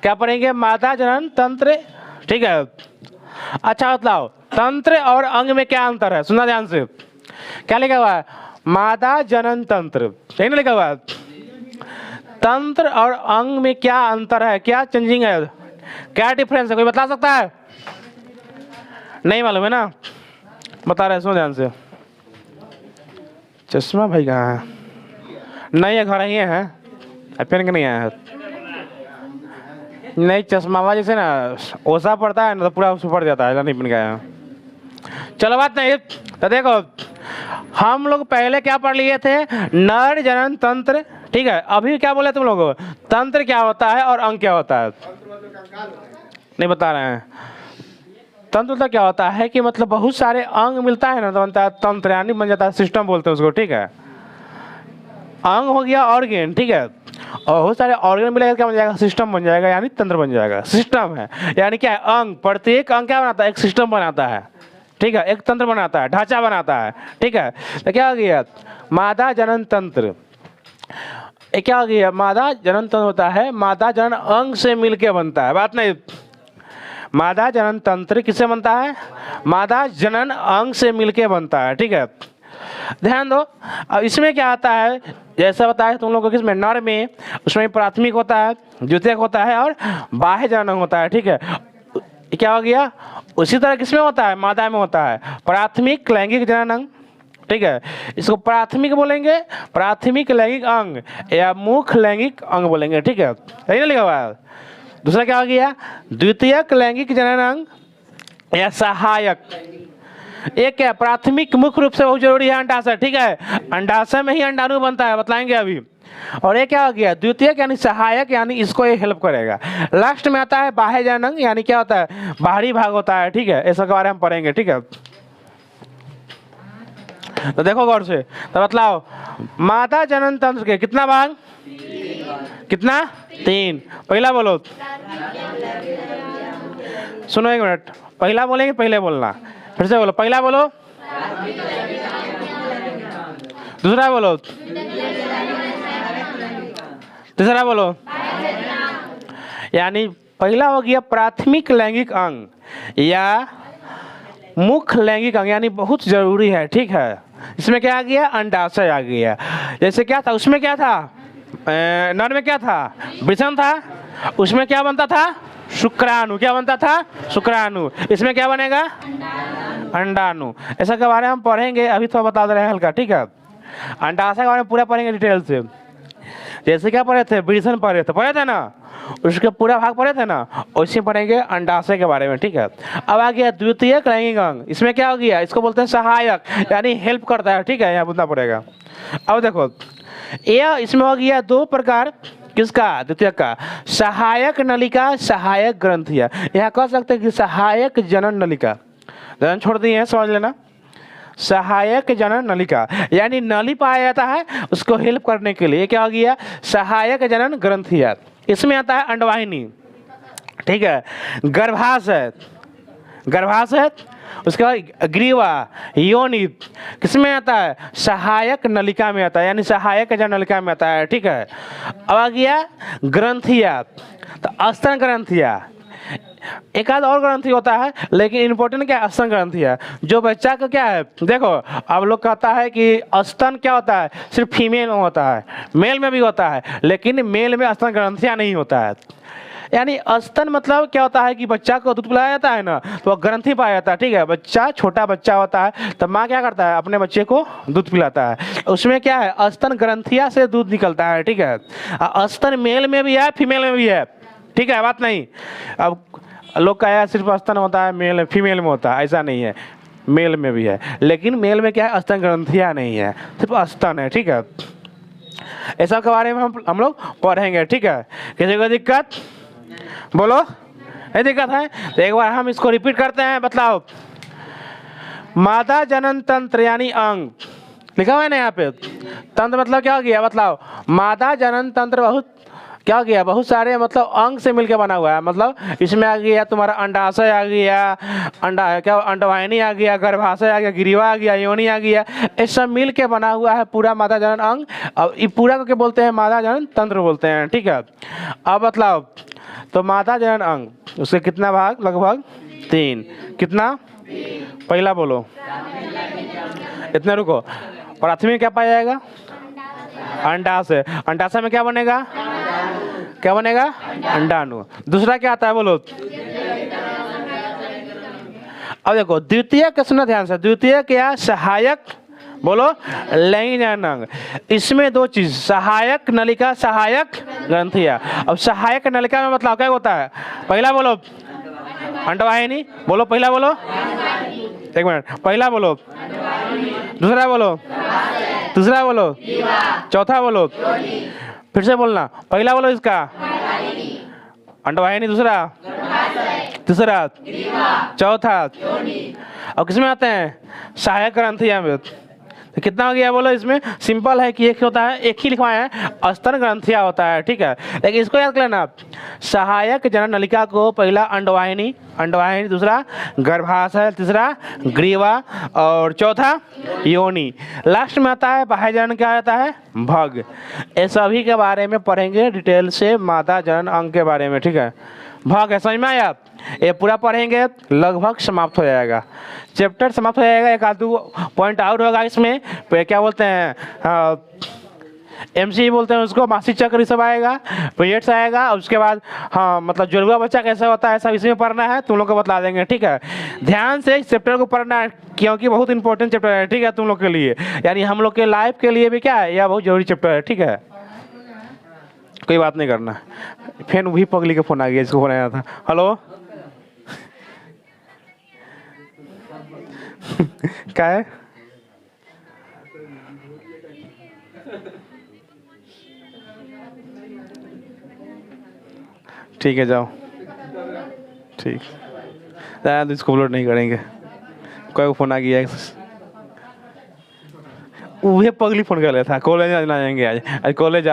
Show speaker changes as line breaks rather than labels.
क्या पढ़ेंगे? मादा जनन तंत्र, ठीक है। अच्छा बताओ, तंत्र और अंग में क्या अंतर है? सुनना ध्यान से, क्या लिखा हुआ है? मादा जनन तंत्र, यही ना लिखा हुआ है? तंत्र और अंग में क्या अंतर है, क्या चेंजिंग है, क्या डिफरेंस है? कोई बता सकता है? नहीं मालूम है ना? बता रहे, सुनो ध्यान से। चश्मा भाई कहाँ है? नहीं है, घर ही है, पेन के नहीं आया है। नहीं, चश्मा जैसे ना ओसा पड़ता है ना तो पूरा उसमें पड़ जाता है, नहीं बन गया। चलो बात नहीं, तो देखो हम लोग पहले क्या पढ़ लिए थे? नर जनन तंत्र, ठीक है। अभी क्या बोले तुम लोग? तंत्र क्या होता है और अंग क्या होता है? नहीं बता रहे हैं। तंत्र मतलब क्या होता है कि मतलब बहुत सारे अंग मिलता है ना तो बनता है तंत्र, यानी बन जाता है सिस्टम, बोलते हैं उसको, ठीक है। अंग हो गया ऑर्गेन, ठीक है, और बहुत सारे ऑर्गन मिलेगा, क्या बन जाएगा? सिस्टम बन जाएगा, यानी तंत्र बन जाएगा। सिस्टम है यानी क्या है? अंग, प्रत्येक अंग क्या बनाता है? एक सिस्टम बनाता है, ठीक है, एक तंत्र बनाता है, ढांचा बनाता है, ठीक है। तो क्या हो गया? मादा जनन तंत्र, क्या हो गया? मादा जनन तंत्र होता है, मादा जनन अंग से मिलके बनता है। बात नहीं, मादा जनन तंत्र किससे बनता है? मादा जनन अंग से मिलके बनता है, ठीक है। ध्यान दो, अब इसमें क्या आता है? जैसा बताया तुम लोगों को, किसमें? नर में, उसमें प्राथमिक होता है, द्वितीयक होता है और बाह्य जनन होता है, ठीक है। क्या हो गया? उसी तरह किसमें होता है? मादा में होता है प्राथमिक लैंगिक जनन अंग, ठीक है। इसको प्राथमिक बोलेंगे, प्राथमिक लैंगिक अंग, या मुख्य लैंगिक अंग बोलेंगे, ठीक है। यही ना लिखा हुआ है। दूसरा क्या हो गया? द्वितीयक लैंगिक जनन अंग या सहायक। एक क्या? प्राथमिक मुख्य रूप से बहुत जरूरी है अंडाशय, ठीक है। अंडाशय में ही अंडाणु बनता है, बतलाएंगे अभी। और ये क्या हो गया? द्वितीयक यानी सहायक, यानी इसको ये हेल्प करेगा। लास्ट में आता है बाह्य जनन अंग, यानी क्या होता है? बाहरी भाग होता है, ठीक है। ऐसा के बारे में पढ़ेंगे, ठीक है। तो देखो गौर से, तो बतलाओ, मादा जनन तंत्र के कितना भाग? कितना? 3। पहला बोलो, सुनो एक मिनट, पहला बोलेंगे, पहले बोलना, फिर से बोलो, पहला बोलो, दूसरा बोलो, तीसरा बोलो। यानी पहला हो गया प्राथमिक लैंगिक अंग या मुख्य लैंगिक अंग, यानी बहुत जरूरी है, ठीक है। इसमें क्या आ गया? अंडाशय आ गया। जैसे क्या था उसमें? क्या था? नर में क्या था? वृषण था, उसमें क्या बनता था? शुक्राणु। क्या बनता था? शुक्राणु। इसमें क्या बनेगा? अंडाणु। ऐसा के बारे में हम पढ़ेंगे, अभी थोड़ा बता दे रहे हैं हल्का, ठीक है। अंडाशय के बारे में पूरा पढ़ेंगे डिटेल से। जैसे क्या पढ़े थे? वृषण पढ़े थे ना, उसके पूरा भाग पढ़े थे ना, वैसे पढ़ेंगे अंडाशय के बारे में, ठीक है। अब आ गया द्वितीयक लैंगिक अंग। इसमें क्या हो गया? इसको बोलते हैं सहायक, यानी हेल्प करता है, ठीक है। यहाँ बुझना पड़ेगा। अब देखो, यह इसमें हो गया 2 प्रकार, किसका? द्वितीयक का। सहायक नलिका, सहायक ग्रंथियां। यहाँ कह सकते हैं कि सहायक जनन नलिका, जनन छोड़ दिए हैं, समझ लेना। सहायक जनन नलिका यानी नली पाया जाता है, उसको हेल्प करने के लिए क्या हो गया? सहायक जनन ग्रंथियां। इसमें आता है अंडवाहिनी, ठीक है, गर्भाशय, गर्भाशय, उसके बाद ग्रीवा, योनि, किसमें आता है? सहायक नलिका में आता है, यानी सहायक जनन नलिका में आता है, ठीक है। अब आ गया ग्रंथिया, तो स्तन ग्रंथिया, एक आध और ग्रंथि होता है, लेकिन इंपॉर्टेंट क्या है? स्तन ग्रंथि है। जो बच्चा का क्या है, देखो आप लोग कहता है कि स्तन क्या होता है? सिर्फ फीमेल में होता है, मेल में भी होता है, लेकिन मेल में स्तन ग्रंथियां नहीं होता है। यानी स्तन मतलब क्या होता है कि बच्चा को दूध पिलाया जाता है ना, तो वह ग्रंथि पाया जाता है, ठीक है। बच्चा, छोटा बच्चा होता है, तब माँ क्या करता है? अपने बच्चे को दूध पिलाता है। उसमें क्या है? स्तन ग्रंथिया से दूध निकलता है, ठीक है। स्तन मेल में भी है, फीमेल में भी है, ठीक है, बात नहीं। अब लोग का सिर्फ स्तन होता है मेल, फीमेल में होता है, ऐसा नहीं है, मेल में भी है, लेकिन मेल में क्या है? स्तन ग्रंथियां नहीं है, सिर्फ स्तन है, ठीक है। ऐसा के बारे में हम लोग पढ़ेंगे, ठीक है। किसी को दिक्कत? बोलो, नहीं दिक्कत है? तो एक बार हम इसको रिपीट करते हैं, बतलाओ। मादा जनन तंत्र यानी अंग, लिखा हुआ है ना यहाँ पे। तंत्र मतलब क्या हो गया? बतलाओ। मादा जनन तंत्र बहुत क्या हो गया? बहुत सारे मतलब अंग से मिलकर बना हुआ है। मतलब इसमें आ गया तुम्हारा अंडाशय आ गया, क्या अंडवाहिनी आ गया, गर्भाशय आ गया, ग्रीवा आ गया, योनि आ गया, ये सब मिल के बना हुआ है पूरा मादा जनन अंग। अब ये पूरा करके बोलते हैं मादा जनन तंत्र बोलते हैं, ठीक है। अब बतलाओ, तो माता जनन अंग उसके कितना भाग? लगभग 3। कितना? पहला बोलो। इतने रुको। प्राथमिक क्या पाया जाएगा? अंडाशय। अंडाशय में क्या बनेगा? क्या बनेगा? अंडाणु। दूसरा क्या आता है बोलो? अब देखो द्वितीय का सुनना ध्यान से। द्वितीय क्या? सहायक बोलो लैंगिक जनन अंग। इसमें दो चीज, सहायक नलिका, सहायक ग्रंथियां। अब सहायक नलिका में मतलब क्या होता है? पहला बोलो अंडवाहिनी। बोलो पहला बोलो, एक मिनट, पहला बोलो, दूसरा बोलो, तीसरा बोलो, चौथा बोलो, फिर से बोलना। पहला बोलो इसका अंडवाहिनी, दूसरा, तीसरा, चौथा। और किसमें आते हैं? सहायक ग्रंथियां में। तो कितना हो गया बोलो? इसमें सिंपल है कि एक होता है, एक ही लिखवाए हैं, स्तन ग्रंथिया होता है, ठीक है। लेकिन इसको याद कर लेना, सहायक जनन नलिका को पहला अंडवाहिनी, अंडवाहिनी, दूसरा गर्भाशय, तीसरा ग्रीवा और चौथा योनि। लास्ट में आता है बाह्य जनन, क्या आता है? भग। ये सभी के बारे में पढ़ेंगे डिटेल से माता जनन अंग के बारे में, ठीक है। भग है, समझ में आया? ये पूरा पढ़ेंगे लगभग समाप्त हो जाएगा, चैप्टर समाप्त हो जाएगा। एक आध दो पॉइंट आउट होगा इसमें, क्या बोलते हैं, एमसी बोलते हैं उसको, मासिक चक्र सब आएगा, पीरियड्स आएगा। और उसके बाद हाँ मतलब जुड़वा बच्चा कैसे होता है सब इसमें पढ़ना है, तुम लोग को बता देंगे, ठीक है। ध्यान से इस चैप्टर को पढ़ना है क्योंकि बहुत इंपॉर्टेंट चैप्टर है, ठीक है, तुम लोग के लिए, यानी हम लोग के लाइफ के लिए भी क्या है, यह बहुत जरूरी चैप्टर है, ठीक है। कोई बात नहीं करना। फिर वही पगली का फोन आ गया, इसको फोन आया था। हेलो क्या है? ठीक है जाओ, ठीक, इसको अपलोड नहीं करेंगे। कोई फोन आ गया, वही पगली फोन कर लिया था। कॉलेज जाएंगे आज कॉलेज